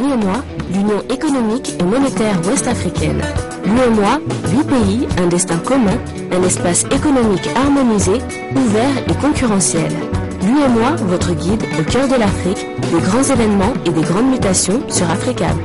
l'UEMOA, l'Union économique et monétaire ouest-africaine. L'UEMOA, 8 pays, un destin commun, un espace économique harmonisé, ouvert et concurrentiel. L'UEMOA, votre guide au cœur de l'Afrique, des grands événements et des grandes mutations sur Africable.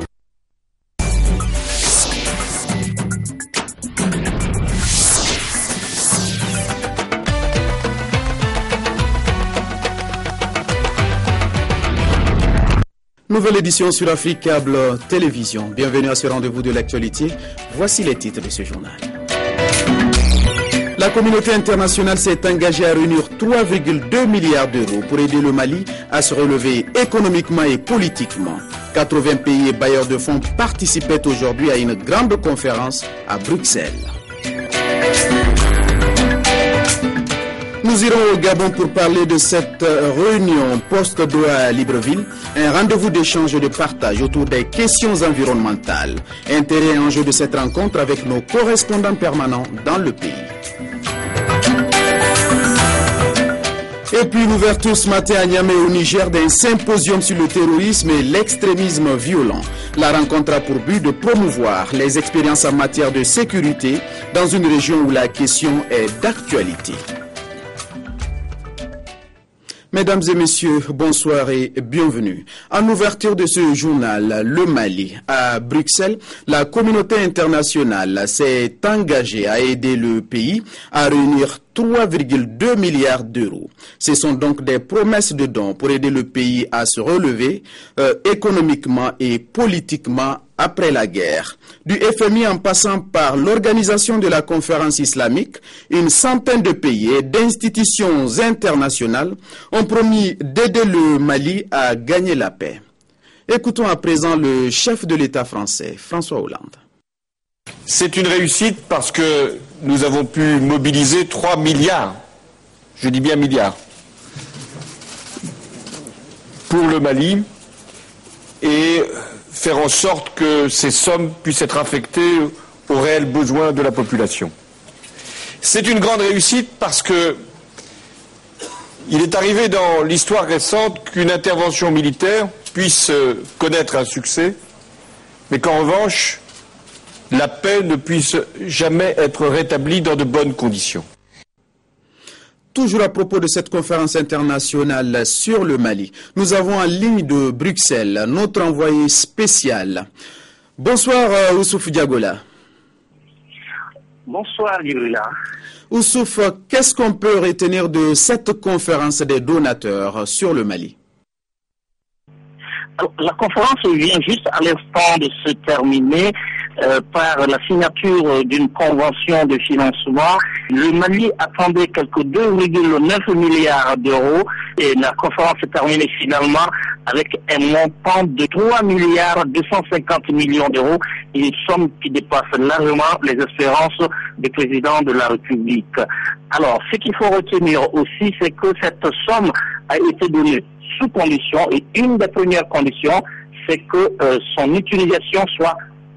Nouvelle édition sur Africable Télévision. Bienvenue à ce rendez-vous de l'actualité. Voici les titres de ce journal. La communauté internationale s'est engagée à réunir 3,2 milliards d'euros pour aider le Mali à se relever économiquement et politiquement. 80 pays et bailleurs de fonds participaient aujourd'hui à une grande conférence à Bruxelles. Nous irons au Gabon pour parler de cette réunion post-Doha à Libreville, un rendez-vous d'échange et de partage autour des questions environnementales. Intérêt et enjeu de cette rencontre avec nos correspondants permanents dans le pays. Et puis l'ouverture ce matin à Niamey au Niger d'un symposium sur le terrorisme et l'extrémisme violent. La rencontre a pour but de promouvoir les expériences en matière de sécurité dans une région où la question est d'actualité. Mesdames et messieurs, bonsoir et bienvenue. En ouverture de ce journal, le Mali, à Bruxelles, la communauté internationale s'est engagée à aider le pays à réunir 3,2 milliards d'euros. Ce sont donc des promesses de dons pour aider le pays à se relever économiquement et politiquement après la guerre. Du FMI en passant par l'organisation de la conférence islamique, une centaine de pays et d'institutions internationales ont promis d'aider le Mali à gagner la paix. Écoutons à présent le chef de l'État français, François Hollande. C'est une réussite parce que nous avons pu mobiliser 3 milliards, je dis bien milliards, pour le Mali et faire en sorte que ces sommes puissent être affectées aux réels besoins de la population. C'est une grande réussite parce que il est arrivé dans l'histoire récente qu'une intervention militaire puisse connaître un succès, mais qu'en revanche, la paix ne puisse jamais être rétablie dans de bonnes conditions. Toujours à propos de cette conférence internationale sur le Mali, nous avons en ligne de Bruxelles notre envoyé spécial. Bonsoir Oussouf Diagola. Bonsoir Gibrila. Oussouf, qu'est-ce qu'on peut retenir de cette conférence des donateurs sur le Mali? Alors, la conférence vient juste à l'instant de se terminer par la signature d'une convention de financement. Le Mali attendait quelques 2,9 milliards d'euros et la conférence s'est terminée finalement avec un montant de 3 milliards 250 millions d'euros, une somme qui dépasse largement les espérances du président de la République. Alors, ce qu'il faut retenir aussi, c'est que cette somme a été donnée sous condition, et une des premières conditions, c'est que son utilisation soit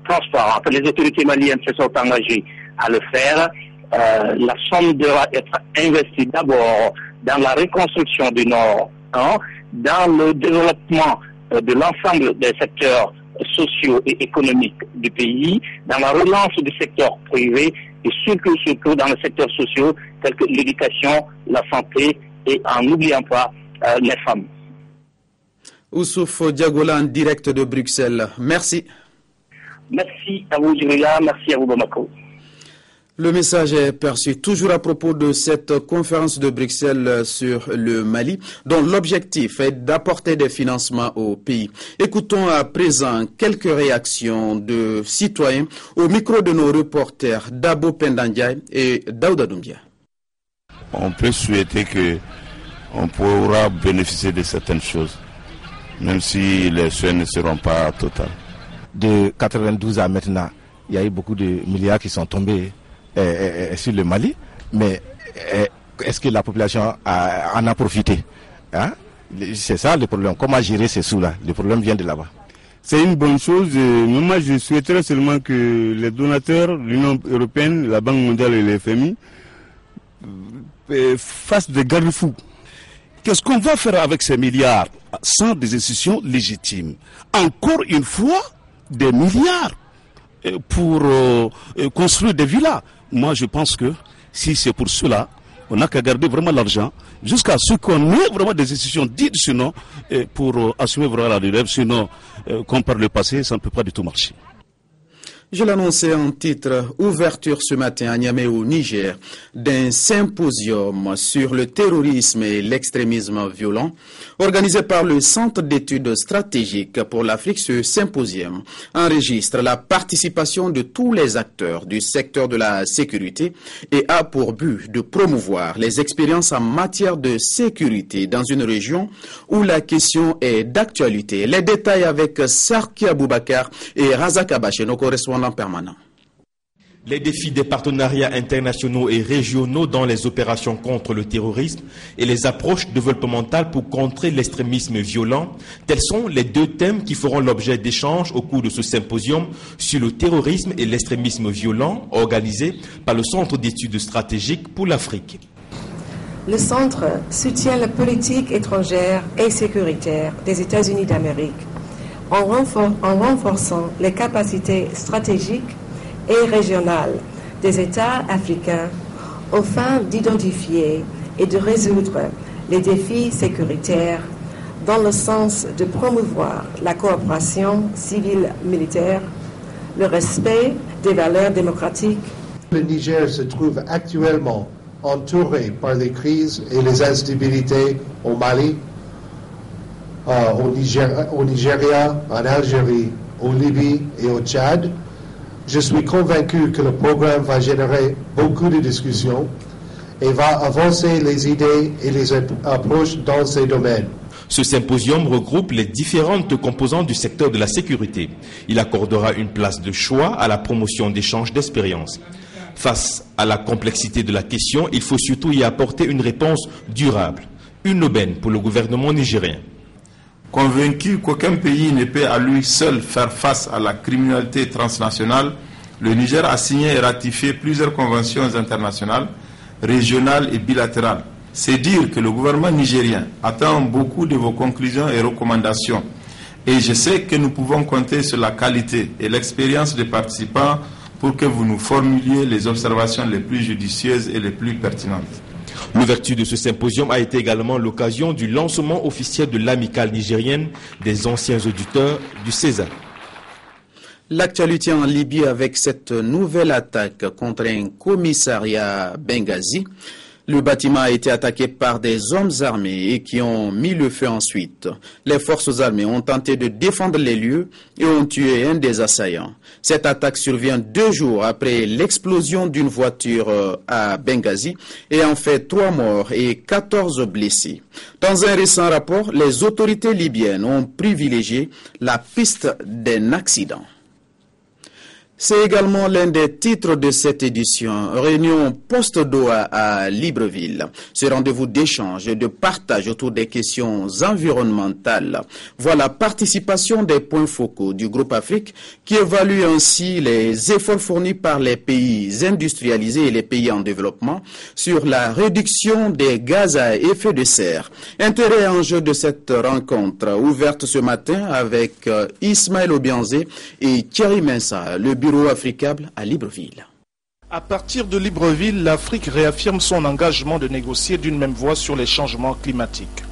transparente. Les autorités maliennes se sont engagées à le faire. La somme devra être investie d'abord dans la reconstruction du Nord, dans le développement de l'ensemble des secteurs sociaux et économiques du pays, dans la relance du secteur privé et surtout dans le secteur social tel que l'éducation, la santé et en n'oubliant pas les femmes. Oussouf Diagola en direct de Bruxelles. Merci. Merci à vous, Julia. Merci à vous, Bamako. Le message est perçu toujours à propos de cette conférence de Bruxelles sur le Mali, dont l'objectif est d'apporter des financements au pays. Écoutons à présent quelques réactions de citoyens au micro de nos reporters Dabo Pendandiaï et Daouda Doumbia. On peut souhaiter qu'on pourra bénéficier de certaines choses, même si les soins ne seront pas totaux. De 92 à maintenant, il y a eu beaucoup de milliards qui sont tombés sur le Mali, mais est-ce que la population en a profité, hein? C'est ça le problème. Comment gérer ces sous-là? Le problème vient de là-bas. C'est une bonne chose, mais moi je souhaiterais seulement que les donateurs, l'Union européenne, la Banque mondiale et le FMI fassent des garde-fous. qu'est-ce qu'on va faire avec ces milliards sans des institutions légitimes? Encore une fois, des milliards pour construire des villas. Moi, je pense que si c'est pour cela, on n'a qu'à garder vraiment l'argent jusqu'à ce qu'on ait vraiment des institutions dites, sinon, pour assumer vraiment la relève. Sinon, comme par le passé, ça ne peut pas du tout marcher. Je l'annonçais en titre, ouverture ce matin à Niamey au Niger d'un symposium sur le terrorisme et l'extrémisme violent organisé par le Centre d'études stratégiques pour l'Afrique. Ce symposium enregistre la participation de tous les acteurs du secteur de la sécurité et a pour but de promouvoir les expériences en matière de sécurité dans une région où la question est d'actualité. Les détails avec Sarki Aboubakar et Razak Abaché, nos correspondants permanent. Les défis des partenariats internationaux et régionaux dans les opérations contre le terrorisme et les approches développementales pour contrer l'extrémisme violent, tels sont les deux thèmes qui feront l'objet d'échanges au cours de ce symposium sur le terrorisme et l'extrémisme violent organisé par le Centre d'études stratégiques pour l'Afrique. Le Centre soutient la politique étrangère et sécuritaire des États-Unis d'Amérique en renforçant les capacités stratégiques et régionales des États africains afin d'identifier et de résoudre les défis sécuritaires dans le sens de promouvoir la coopération civile-militaire, le respect des valeurs démocratiques. Le Niger se trouve actuellement entouré par les crises et les instabilités au Mali, au Nigeria, en Algérie, au Libye et au Tchad. Je suis convaincu que le programme va générer beaucoup de discussions et va avancer les idées et les approches dans ces domaines. Ce symposium regroupe les différentes composantes du secteur de la sécurité. Il accordera une place de choix à la promotion d'échanges d'expériences. Face à la complexité de la question, il faut surtout y apporter une réponse durable, une aubaine pour le gouvernement nigérien. Convaincu qu'aucun pays ne peut à lui seul faire face à la criminalité transnationale, le Niger a signé et ratifié plusieurs conventions internationales, régionales et bilatérales. C'est dire que le gouvernement nigérien attend beaucoup de vos conclusions et recommandations. Et je sais que nous pouvons compter sur la qualité et l'expérience des participants pour que vous nous formuliez les observations les plus judicieuses et les plus pertinentes. L'ouverture de ce symposium a été également l'occasion du lancement officiel de l'amicale nigérienne des anciens auditeurs du César. L'actualité en Libye avec cette nouvelle attaque contre un commissariat Benghazi. Le bâtiment a été attaqué par des hommes armés et qui ont mis le feu ensuite. Les forces armées ont tenté de défendre les lieux et ont tué un des assaillants. Cette attaque survient 2 jours après l'explosion d'une voiture à Benghazi et en fait 3 morts et 14 blessés. Dans un récent rapport, les autorités libyennes ont privilégié la piste d'un accident. C'est également l'un des titres de cette édition, réunion post-Doha à Libreville. Ce rendez-vous d'échange et de partage autour des questions environnementales voit la participation des points focaux du groupe Afrique qui évalue ainsi les efforts fournis par les pays industrialisés et les pays en développement sur la réduction des gaz à effet de serre. Intérêt et enjeu de cette rencontre ouverte ce matin avec Ismaël Obianzé et Thierry Mensa, le bureau africable à Libreville. À partir de Libreville, l'Afrique réaffirme son engagement de négocier d'une même voix sur les changements climatiques.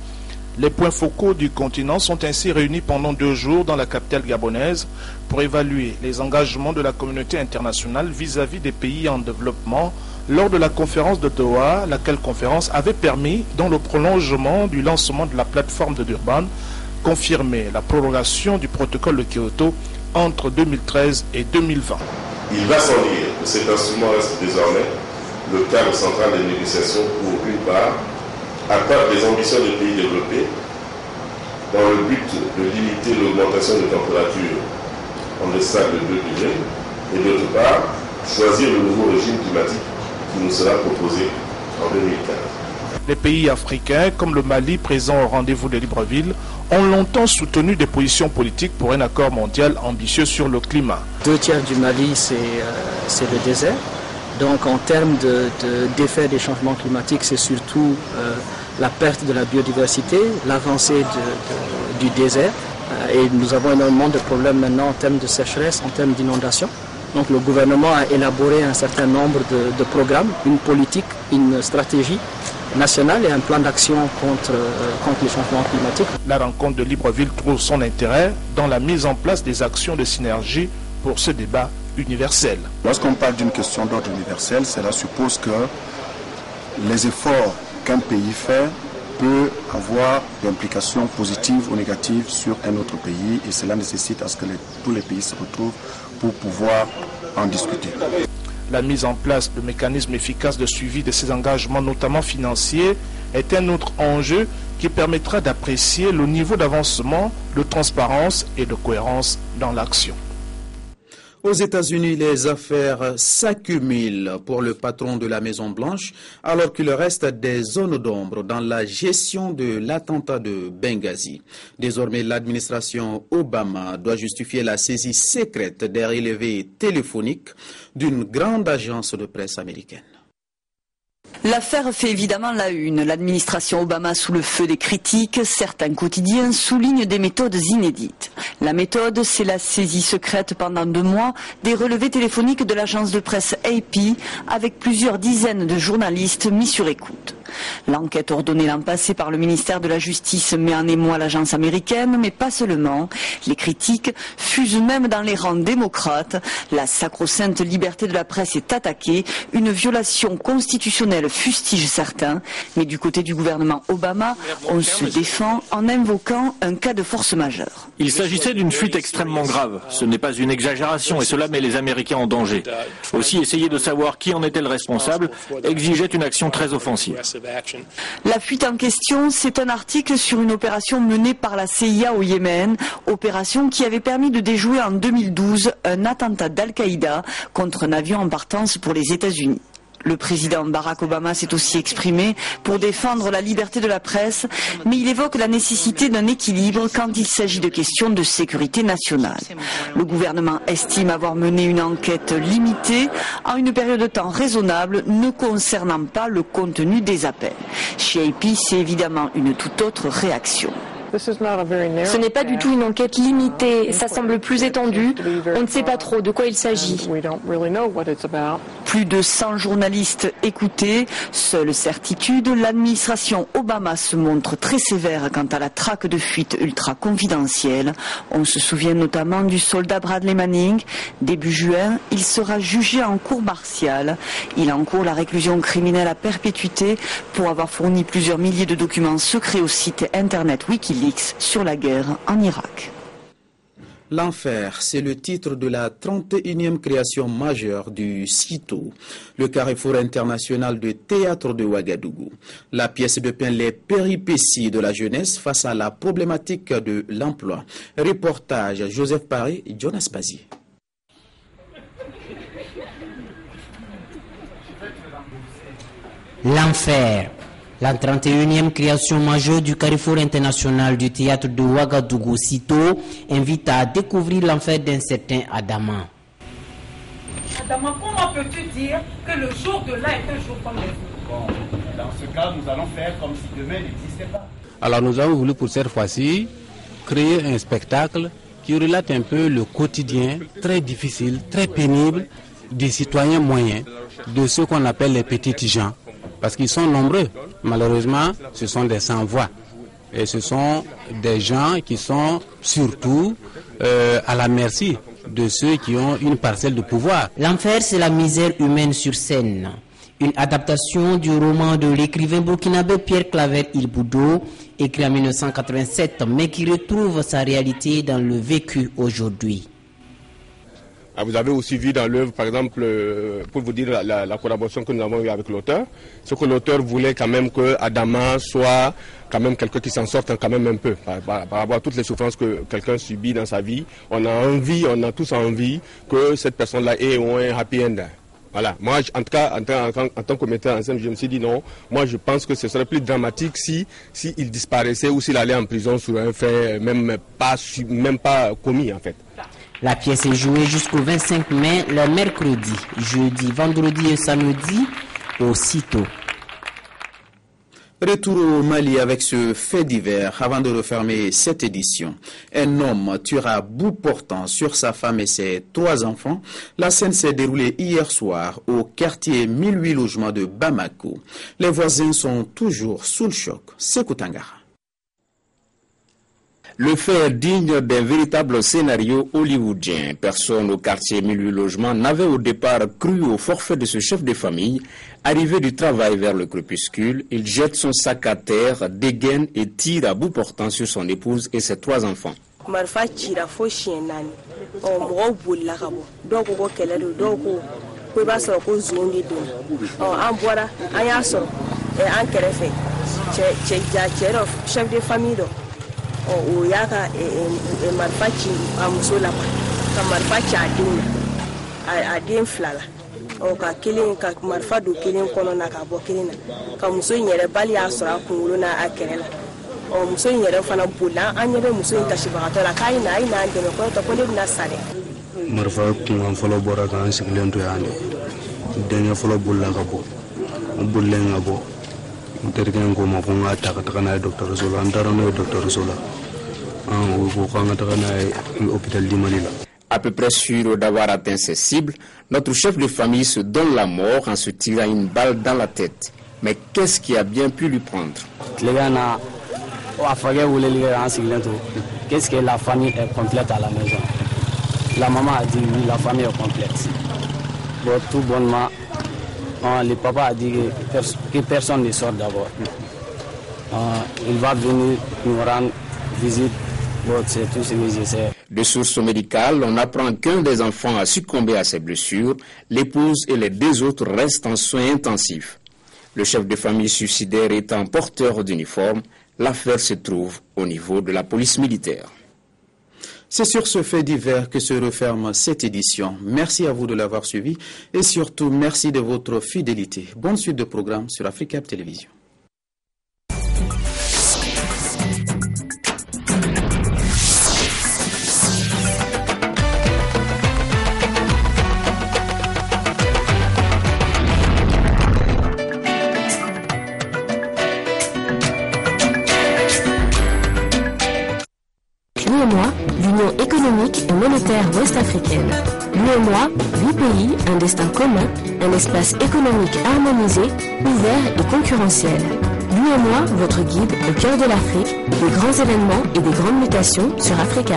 Les points focaux du continent sont ainsi réunis pendant 2 jours dans la capitale gabonaise pour évaluer les engagements de la communauté internationale vis-à-vis des pays en développement lors de la conférence de Doha, laquelle conférence avait permis, dans le prolongement du lancement de la plateforme de Durban, confirmer la prolongation du protocole de Kyoto entre 2013 et 2020. Il va sans dire que cet instrument reste désormais le cadre central des négociations pour, une part, accroître les ambitions des pays développés dans le but de limiter l'augmentation de température en deçà de 2 degrés et d'autre part, choisir le nouveau régime climatique qui nous sera proposé en 2015. Les pays africains, comme le Mali, présent au rendez-vous de Libreville, ont longtemps soutenu des positions politiques pour un accord mondial ambitieux sur le climat. 2/3 du Mali, c'est le désert. Donc en termes d'effet des changements climatiques, c'est surtout la perte de la biodiversité, l'avancée du désert. Et nous avons énormément de problèmes maintenant en termes de sécheresse, en termes d'inondation. Donc le gouvernement a élaboré un certain nombre de programmes, une politique, une stratégie nationale et un plan d'action contre les changements climatiques. La rencontre de Libreville trouve son intérêt dans la mise en place des actions de synergie pour ce débat universel. Lorsqu'on parle d'une question d'ordre universel, cela suppose que les efforts qu'un pays fait peut avoir des implications positives ou négatives sur un autre pays et cela nécessite à ce que tous les pays se retrouvent pour pouvoir en discuter. La mise en place de mécanismes efficaces de suivi de ces engagements, notamment financiers, est un autre enjeu qui permettra d'apprécier le niveau d'avancement, de transparence et de cohérence dans l'action. Aux États-Unis, les affaires s'accumulent pour le patron de la Maison-Blanche, alors qu'il reste des zones d'ombre dans la gestion de l'attentat de Benghazi. Désormais, l'administration Obama doit justifier la saisie secrète des relevés téléphoniques d'une grande agence de presse américaine. L'affaire fait évidemment la une. L'administration Obama sous le feu des critiques. Certains quotidiens soulignent des méthodes inédites. La méthode, c'est la saisie secrète pendant 2 mois des relevés téléphoniques de l'agence de presse AP avec plusieurs dizaines de journalistes mis sur écoute. L'enquête ordonnée l'an passé par le ministère de la Justice met en émoi l'agence américaine, mais pas seulement. Les critiques fusent même dans les rangs démocrates. La sacro-sainte liberté de la presse est attaquée. Une violation constitutionnelle fustige certains. Mais du côté du gouvernement Obama, on se défend en invoquant un cas de force majeure. Il s'agissait d'une fuite extrêmement grave. Ce n'est pas une exagération et cela met les Américains en danger. Aussi, essayer de savoir qui en était le responsable exigeait une action très offensive. La fuite en question, c'est un article sur une opération menée par la CIA au Yémen, opération qui avait permis de déjouer en 2012 un attentat d'Al-Qaïda contre un avion en partance pour les États-Unis. Le président Barack Obama s'est aussi exprimé pour défendre la liberté de la presse, mais il évoque la nécessité d'un équilibre quand il s'agit de questions de sécurité nationale. Le gouvernement estime avoir mené une enquête limitée en une période de temps raisonnable ne concernant pas le contenu des appels. Chez AP, c'est évidemment une toute autre réaction. Ce n'est pas du tout une enquête limitée, ça semble plus étendu, on ne sait pas trop de quoi il s'agit. Plus de 100 journalistes écoutés, seule certitude, l'administration Obama se montre très sévère quant à la traque de fuites ultra confidentielles. On se souvient notamment du soldat Bradley Manning. Début juin, il sera jugé en cour martiale. Il encourt la réclusion criminelle à perpétuité pour avoir fourni plusieurs milliers de documents secrets au site internet Wikileaks sur la guerre en Irak. L'enfer, c'est le titre de la 31e création majeure du CITO, le Carrefour international de théâtre de Ouagadougou. La pièce dépeint les péripéties de la jeunesse face à la problématique de l'emploi. Reportage Joseph Paré et Jonas Pazier. L'enfer. La 31e création majeure du Carrefour international du théâtre de Ouagadougou, CITO, invite à découvrir l'enfer d'un certain Adama. Adama, comment peux-tu dire que le jour de là est un jour comme les autres? Dans ce cas, nous allons faire comme si demain n'existait pas. Alors nous avons voulu pour cette fois-ci créer un spectacle qui relate un peu le quotidien très difficile, très pénible des citoyens moyens, de ceux qu'on appelle les petits gens. Parce qu'ils sont nombreux. Malheureusement, ce sont des sans-voix. Et ce sont des gens qui sont surtout à la merci de ceux qui ont une parcelle de pouvoir. L'enfer, c'est la misère humaine sur scène. Une adaptation du roman de l'écrivain burkinabé Pierre Claver Ilboudo, écrit en 1987, mais qui retrouve sa réalité dans le vécu aujourd'hui. Vous avez aussi vu dans l'œuvre, par exemple, pour vous dire la collaboration que nous avons eue avec l'auteur, ce que l'auteur voulait quand même que Adama soit quand même quelqu'un qui s'en sorte quand même un peu, par rapport à toutes les souffrances que quelqu'un subit dans sa vie. On a tous envie que cette personne-là ait au moins un happy end. Voilà. Moi, en tout cas, en tant que metteur en scène, je me suis dit non. Moi, je pense que ce serait plus dramatique si il disparaissait ou s'il allait en prison sur un fait même pas commis en fait. La pièce est jouée jusqu'au 25 mai, le mercredi, jeudi, vendredi et samedi au CITO. Retour au Mali avec ce fait divers avant de refermer cette édition. Un homme tuera à bout portant sur sa femme et ses 3 enfants. La scène s'est déroulée hier soir au quartier 1008 logements de Bamako. Les voisins sont toujours sous le choc. Sékou Tangara. Le fait est digne d'un véritable scénario hollywoodien. Personne au quartier 1008 logements n'avait au départ cru au forfait de ce chef de famille. Arrivé du travail vers le crépuscule, il jette son sac à terre, dégaine et tire à bout portant sur son épouse et ses 3 enfants. o yaka marfaci a muso la ka marfaci a den filala ka kelen ka marfa do kelen kɔnɔ na ka bɔ kelen na ka muso in yɛrɛ bali y'a sɔrɔ a kunkolo n'a a kɛrɛ la muso in yɛrɛ fana bolila an ɲɛ bɛ muso in kasibagatɔ la k'a ye na dɛmɛ kɔrɔtɔ ko ne bɛna sa dɛ. Marfa kunkan fɔlɔ bɔra k'an sigilen to yan de denkɛ fɔlɔ bolila ka bɔ n bolilen ka bɔ n terikɛ ko ma ko n k'a ta ka taga n'a ye dɔgɔtɔrɔso la an taara n'o ye dɔgɔtɔrɔso la u ko k'an ka taga n'a ye hôpital du Mali la. À peu près sûr d'avoir atteint ses cibles, notre chef de famille se donne la mort en se tirant une balle dans la tête. Mais qu'est-ce qui a bien pu lui prendre? Qu'est-ce que la famille est complète à la maison? La maman a dit oui, la famille est complète. Bon, tout bonnement, le papa a dit que personne ne sort d'abord. Il va venir nous rendre visite. Bon, c'est tout ce que je sais. De sources médicales, on apprend qu'un des enfants a succombé à ses blessures. L'épouse et les 2 autres restent en soins intensifs. Le chef de famille suicidaire étant porteur d'uniforme, l'affaire se trouve au niveau de la police militaire. C'est sur ce fait divers que se referme cette édition. Merci à vous de l'avoir suivi et surtout merci de votre fidélité. Bonne suite de programmes sur Africa Télévision. L'UEMOA, l'Union économique et monétaire ouest-africaine. L'UEMOA, 8 pays, un destin commun, un espace économique harmonisé, ouvert et concurrentiel. L'UEMOA, votre guide au cœur de l'Afrique, des grands événements et des grandes mutations sur Africa.